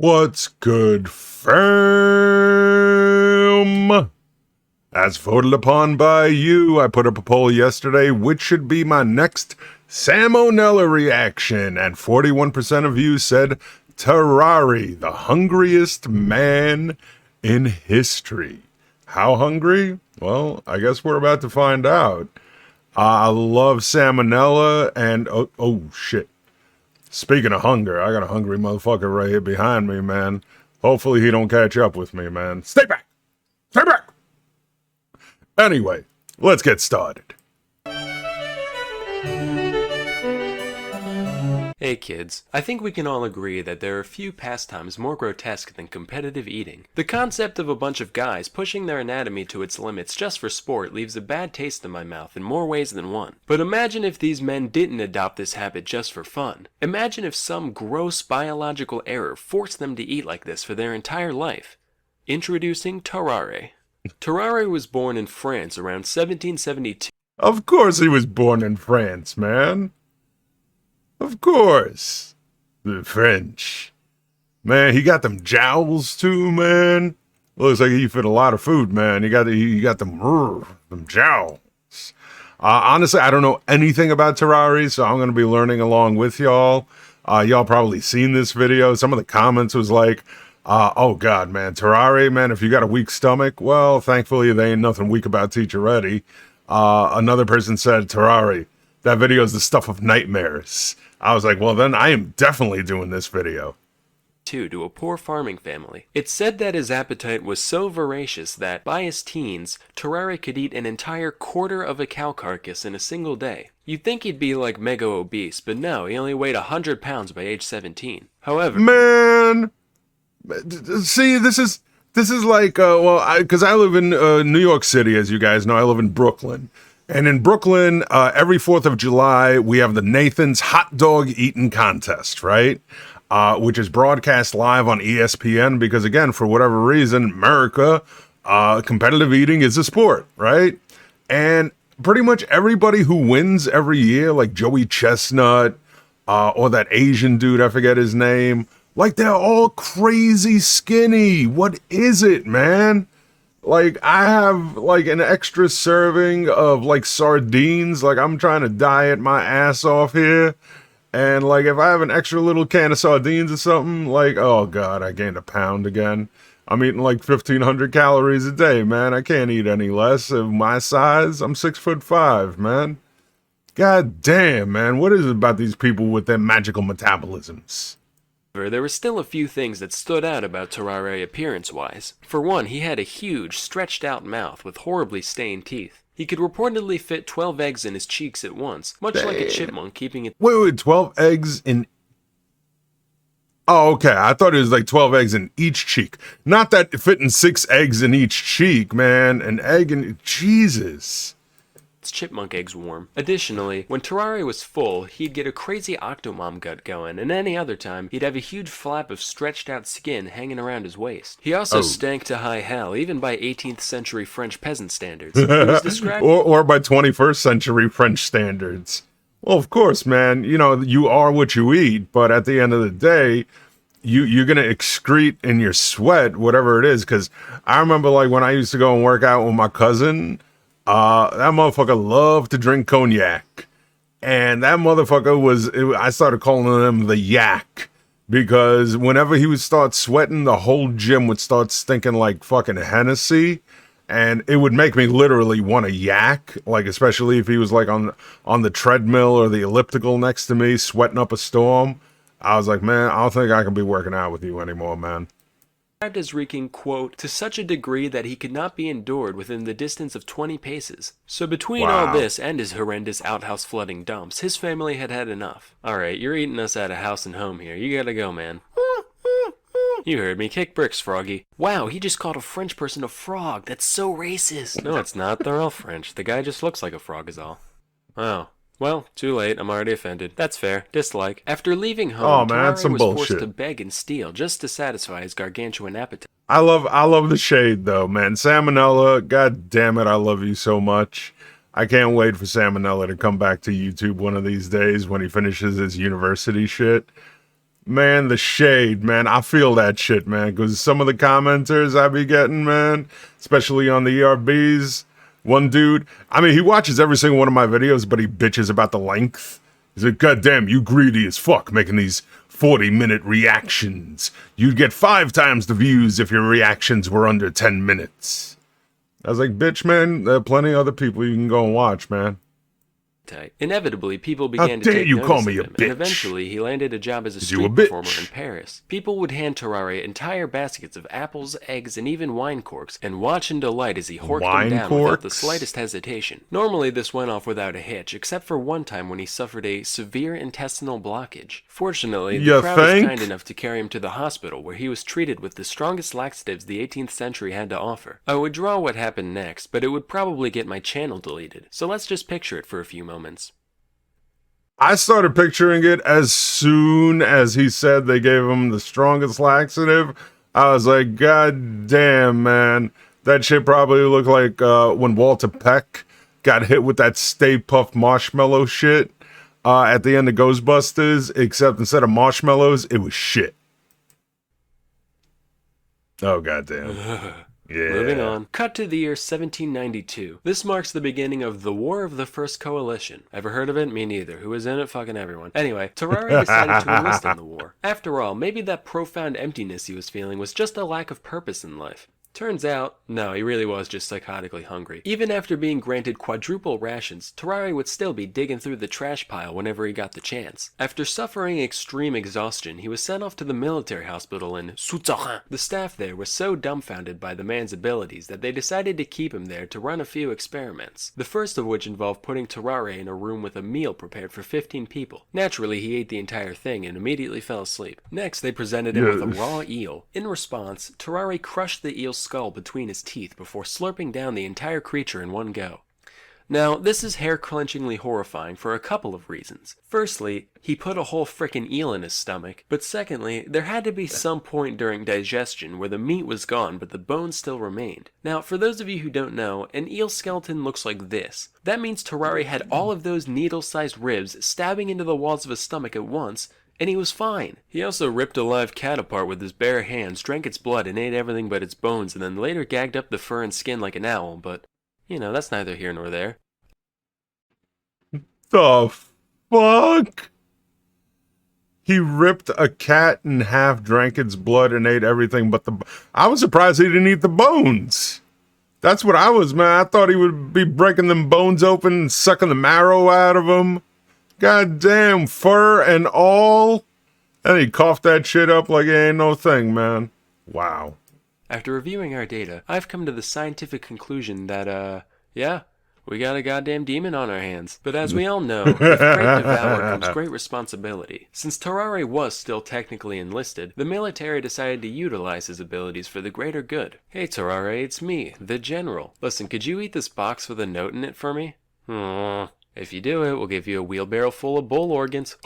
What's good, fam? As voted upon by you, I put up a poll yesterday, which should be my next samonella reaction, and 41% of you said Tarrare, the hungriest man in history. How hungry? Well, I guess we're about to find out. I love salmonella, and oh shit. Speaking of hunger, I got a hungry motherfucker right here behind me, man. Hopefully he don't catch up with me, man. Stay back! Stay back! Anyway, let's get started. Hey kids, I think we can all agree that there are few pastimes more grotesque than competitive eating. The concept of a bunch of guys pushing their anatomy to its limits just for sport leaves a bad taste in my mouth in more ways than one. But imagine if these men didn't adopt this habit just for fun. Imagine if some gross biological error forced them to eat like this for their entire life. Introducing Tarrare. Tarrare was born in France around 1772. Of course he was born in France, man. Of course. The French. Man, he got them jowls too, man. Looks like he fit a lot of food, man. He got them jowls. Honestly, I don't know anything about Tarare, so I'm going to be learning along with y'all. Y'all probably seen this video. Some of the comments was like, oh God, man, Tarare, man, if you got a weak stomach, well, thankfully there ain't nothing weak about Teacher Ready. Another person said, Tarare, that video is the stuff of nightmares. I was like, well, then I am definitely doing this video. To a poor farming family. It's said that his appetite was so voracious that, by his teens, Tarare could eat an entire quarter of a cow carcass in a single day. You'd think he'd be like mega obese, but no, he only weighed 100 pounds by age 17. However... Man! See, this is like, because I live in New York City, as you guys know. I live in Brooklyn. And in Brooklyn, every 4th of July, we have the Nathan's Hot Dog Eating Contest, right? Which is broadcast live on ESPN because, again, for whatever reason, America, competitive eating is a sport, right? And pretty much everybody who wins every year, like Joey Chestnut, or that Asian dude, I forget his name, like, they're all crazy skinny. What is it, man? Like, I have, like, an extra serving of, like, sardines. Like, I'm trying to diet my ass off here. And, like, if I have an extra little can of sardines or something, like, oh, God, I gained a pound again. I'm eating, like, 1,500 calories a day, man. I can't eat any less. Of my size, I'm 6'5", man. God damn, man. What is it about these people with their magical metabolisms? There were still a few things that stood out about Tarare appearance-wise. For one, he had a huge, stretched-out mouth with horribly stained teeth. He could reportedly fit 12 eggs in his cheeks at once, much like a chipmunk keeping it... Wait, 12 eggs in... Oh, okay, I thought it was like 12 eggs in each cheek. Not that fitting 6 eggs in each cheek, man. An egg in... Jesus. Chipmunk eggs warm. Additionally, when Tarare was full, he'd get a crazy octomom gut going, and any other time, he'd have a huge flap of stretched out skin hanging around his waist. He also stank to high hell, even by 18th century French peasant standards. It was described or by 21st century French standards. Well, of course, man, you know, you are what you eat, but at the end of the day, you're going to excrete in your sweat, whatever it is, because I remember, like, when I used to go and work out with my cousin, that motherfucker loved to drink cognac. And that motherfucker I started calling him the yak. Because whenever he would start sweating, the whole gym would start stinking like fucking Hennessy. And it would make me literally want to yak. Like, especially if he was like on the treadmill or the elliptical next to me, sweating up a storm. I was like, man, I don't think I can be working out with you anymore, man. As reeking, quote, to such a degree that he could not be endured within the distance of 20 paces. So between all this and his horrendous outhouse flooding dumps, his family had had enough. Alright, you're eating us out of house and home here. You gotta go, man. You heard me. Kick bricks, Froggy. Wow, he just called a French person a frog. That's so racist. No, it's not. They're all French. The guy just looks like a frog is all. Oh. Well, too late. I'm already offended. That's fair. Dislike. After leaving home, Tarare was forced to beg and steal just to satisfy his gargantuan appetite. I love the shade, though, man. Salmonella, god damn it, I love you so much. I can't wait for Salmonella to come back to YouTube one of these days when he finishes his university shit. Man, the shade, man. I feel that shit, man. Because some of the commenters I be getting, man, especially on the ERBs. One dude, I mean, he watches every single one of my videos, but he bitches about the length. He's like, God damn, you greedy as fuck making these 40-minute reactions. You'd get 5 times the views if your reactions were under 10 minutes. I was like, bitch, man, there are plenty of other people you can go and watch, man. Inevitably, people began to take notice of him, and eventually he landed a job as a street performer in Paris. People would hand Tarrare entire baskets of apples, eggs, and even wine corks, and watch in delight as he horked them down without the slightest hesitation. Normally, this went off without a hitch, except for one time when he suffered a severe intestinal blockage. Fortunately, the crowd was kind enough to carry him to the hospital, where he was treated with the strongest laxatives the 18th century had to offer. I would draw what happened next, but it would probably get my channel deleted, so let's just picture it for a few moments. I started picturing it as soon as he said they gave him the strongest laxative. I was like, God damn, man. That shit probably looked like when Walter Peck got hit with that Stay Puft marshmallow shit at the end of Ghostbusters, except instead of marshmallows, it was shit. Oh, goddamn. Yeah. Moving on. Cut to the year 1792. This marks the beginning of the War of the First Coalition. Ever heard of it? Me neither. Who was in it? Fucking everyone. Anyway, Tarrare decided to enlist in the war. After all, maybe that profound emptiness he was feeling was just a lack of purpose in life. Turns out, no, he really was just psychotically hungry. Even after being granted quadruple rations, Tarrare would still be digging through the trash pile whenever he got the chance. After suffering extreme exhaustion, he was sent off to the military hospital in Tarrare. The staff there was so dumbfounded by the man's abilities that they decided to keep him there to run a few experiments. The first of which involved putting Tarrare in a room with a meal prepared for 15 people. Naturally, he ate the entire thing and immediately fell asleep. Next, they presented him with a raw eel. In response, Tarrare crushed the eel's skull between his teeth before slurping down the entire creature in one go. Now, this is hair-clenchingly horrifying for a couple of reasons. Firstly, he put a whole frickin' eel in his stomach, but secondly, there had to be some point during digestion where the meat was gone but the bones still remained. Now, for those of you who don't know, an eel skeleton looks like this. That means Tarrare had all of those needle-sized ribs stabbing into the walls of his stomach at once, and he was fine. He also ripped a live cat apart with his bare hands, drank its blood, and ate everything but its bones, and then later gagged up the fur and skin like an owl, but, you know, that's neither here nor there. The fuck? He ripped a cat in half, drank its blood, and ate everything but the... I was surprised he didn't eat the bones. That's what I was, man. I thought he would be breaking them bones open and sucking the marrow out of them. Goddamn, fur and all. And he coughed that shit up like it ain't no thing, man. Wow. After reviewing our data, I've come to the scientific conclusion that, yeah, we got a goddamn demon on our hands. But as we all know, with great devour comes great responsibility. Since Tarrare was still technically enlisted, the military decided to utilize his abilities for the greater good. Hey Tarrare, it's me, the General. Listen, could you eat this box with a note in it for me? If you do it, we'll give you a wheelbarrow full of bull organs.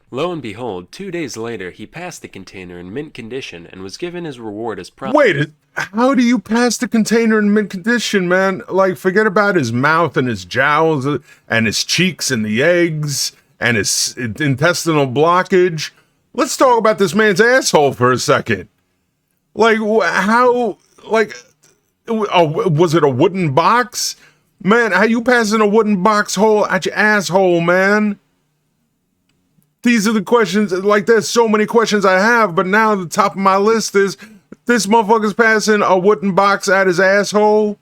Lo and behold, 2 days later, he passed the container in mint condition and was given his reward as Wait, how do you pass the container in mint condition, man? Like, forget about his mouth and his jowls and his cheeks and the eggs and his intestinal blockage. Let's talk about this man's asshole for a second. Like, how, like, was it a wooden box? Man, how you passing a wooden box hole at your asshole, man? These are the questions, like there's so many questions I have, but now the top of my list is, this motherfucker's passing a wooden box at his asshole?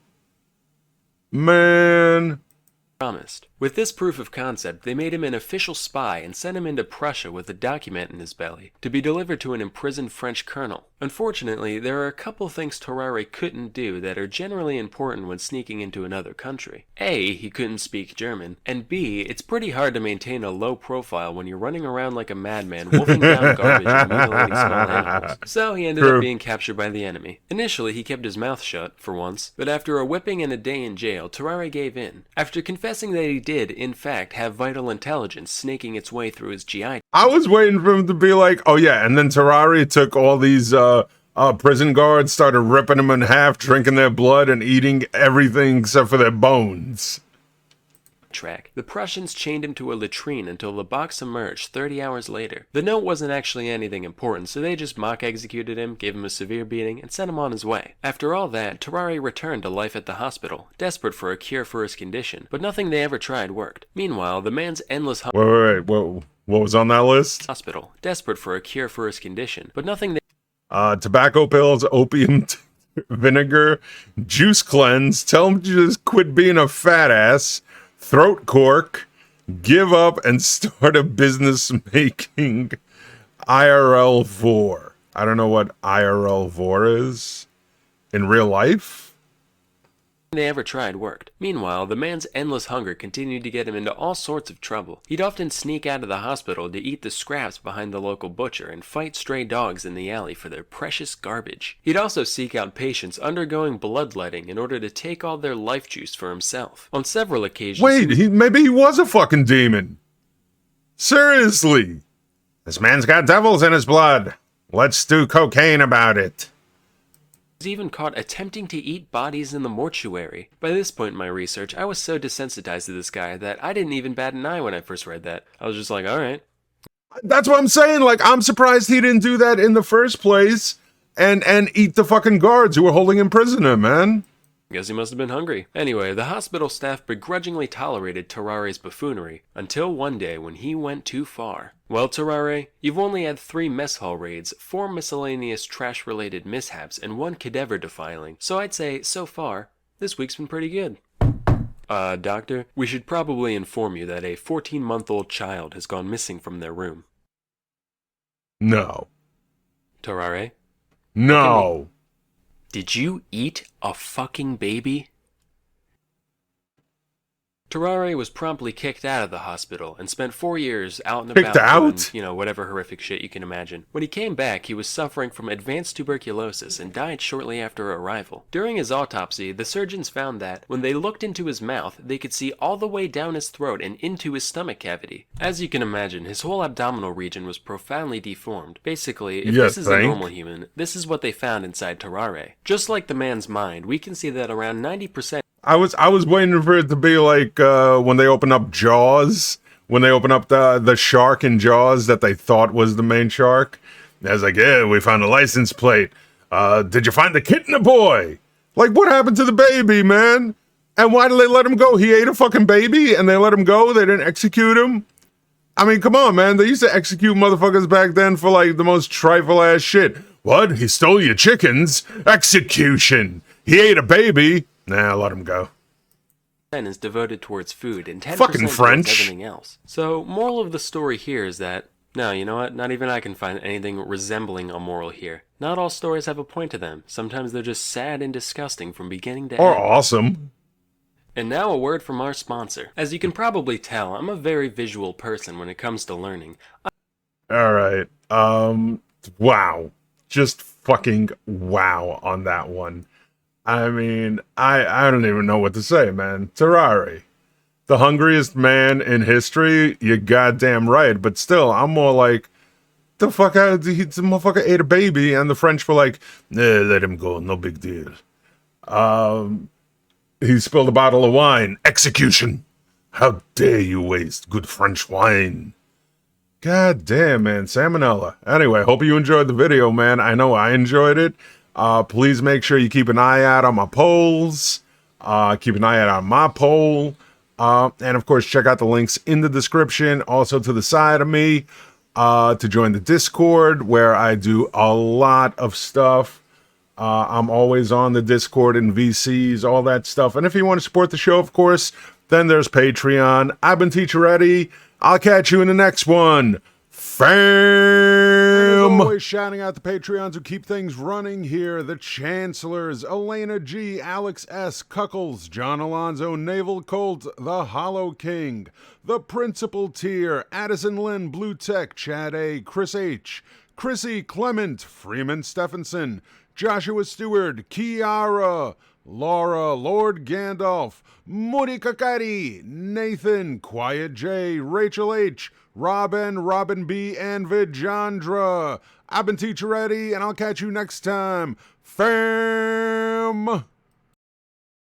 Man. Promised. With this proof of concept, they made him an official spy and sent him into Prussia with a document in his belly, to be delivered to an imprisoned French colonel. Unfortunately, there are a couple things Tarrare couldn't do that are generally important when sneaking into another country. A, he couldn't speak German, and B, it's pretty hard to maintain a low profile when you're running around like a madman wolfing down garbage and mutilating small animals. So he ended up being captured by the enemy. Initially, he kept his mouth shut, for once, but after a whipping and a day in jail, Tarrare gave in. After confessing that he did, in fact, have vital intelligence snaking its way through his GI. I was waiting for him to be like, oh yeah, and then Tarrare took all these prison guards, started ripping them in half, drinking their blood, and eating everything except for their bones. track. The Prussians chained him to a latrine until the box emerged 30 hours later. The note wasn't actually anything important, so they just mock executed him, gave him a severe beating, and sent him on his way. After all that, Tarrare returned to life at the hospital, desperate for a cure for his condition, but nothing they ever tried worked. Meanwhile, the man's endless Wait. What was on that list? hospital, desperate for a cure for his condition, but nothing they Tobacco pills, opium vinegar, juice cleanse, tell him to just quit being a fat ass, throat cork, give up, and start a business making IRL vor. I don't know what IRL vor is. In real life? ever tried worked. Meanwhile, the man's endless hunger continued to get him into all sorts of trouble. He'd often sneak out of the hospital to eat the scraps behind the local butcher and fight stray dogs in the alley for their precious garbage. He'd also seek out patients undergoing bloodletting in order to take all their life juice for himself. On several occasions... Wait, maybe he was a fucking demon. Seriously. This man's got devils in his blood. Let's do cocaine about it. was even caught attempting to eat bodies in the mortuary. By this point in my research, I was so desensitized to this guy that I didn't even bat an eye when I first read that. I was just like, alright. That's what I'm saying. Like, I'm surprised he didn't do that in the first place and eat the fucking guards who were holding him prisoner, man. Guess he must have been hungry. Anyway, the hospital staff begrudgingly tolerated Tarrare's buffoonery, until one day when he went too far. Well, Tarrare, you've only had 3 mess hall raids, 4 miscellaneous trash-related mishaps, and 1 cadaver defiling, so I'd say, so far, this week's been pretty good. Doctor, we should probably inform you that a 14-month-old child has gone missing from their room. No. Tarrare? No. Did you eat a fucking baby? Tarrare was promptly kicked out of the hospital and spent 4 years out and about doing, whatever horrific shit you can imagine. When he came back, he was suffering from advanced tuberculosis and died shortly after arrival. During his autopsy, the surgeons found that, when they looked into his mouth, they could see all the way down his throat and into his stomach cavity. As you can imagine, his whole abdominal region was profoundly deformed. Basically, if this is a normal human, this is what they found inside Tarrare. Just like the man's mind, we can see that around 90% I was waiting for it to be like when they open up Jaws, when they open up the shark in Jaws that they thought was the main shark. And I was like, yeah, we found a license plate. Did you find the kitten, boy? Like, what happened to the baby, man? And why did they let him go? He ate a fucking baby and they let him go? They didn't execute him? I mean, come on, man. They used to execute motherfuckers back then for like the most trifle ass shit. What? He stole your chickens? Execution. He ate a baby. Nah, let him go. is devoted towards food and 10% fucking towards French. everything else. So, moral of the story here is that, no, you know what? Not even I can find anything resembling a moral here. Not all stories have a point to them. Sometimes they're just sad and disgusting from beginning to Or end. awesome. And now a word from our sponsor. As you can probably tell, I'm a very visual person when it comes to learning. Alright. Wow. Just fucking wow on that one. I mean, I don't even know what to say, man. Tarrare, the hungriest man in history, you're goddamn right. But still, I'm more like, the motherfucker ate a baby, and the French were like, let him go, no big deal. He spilled a bottle of wine. Execution. How dare you waste good French wine? God damn, man. Samonella. Anyway, hope you enjoyed the video, man. I know I enjoyed it. Please make sure you keep an eye out on my polls. Keep an eye out on my poll. And of course, check out the links in the description. Also to the side of me to join the Discord where I do a lot of stuff. I'm always on the Discord and VCs, all that stuff. And if you want to support the show, of course, then there's Patreon. I've been Teacher Eddie. I'll catch you in the next one. Fam! As always, shouting out the Patreons who keep things running here. The Chancellors, Elena G, Alex S, Cuckles, John Alonzo, Naval Colt, The Hollow King, The Principal Tier, Addison Lynn, Blue Tech, Chad A, Chris H, Chrissy Clement, Freeman Stephenson, Joshua Stewart, Kiara, Laura, Lord Gandalf, Moody Kakari, Nathan, Quiet J, Rachel H, Robin, Robin B, and Vijandra. I've been Teacher Eddie, and I'll catch you next time. Fam!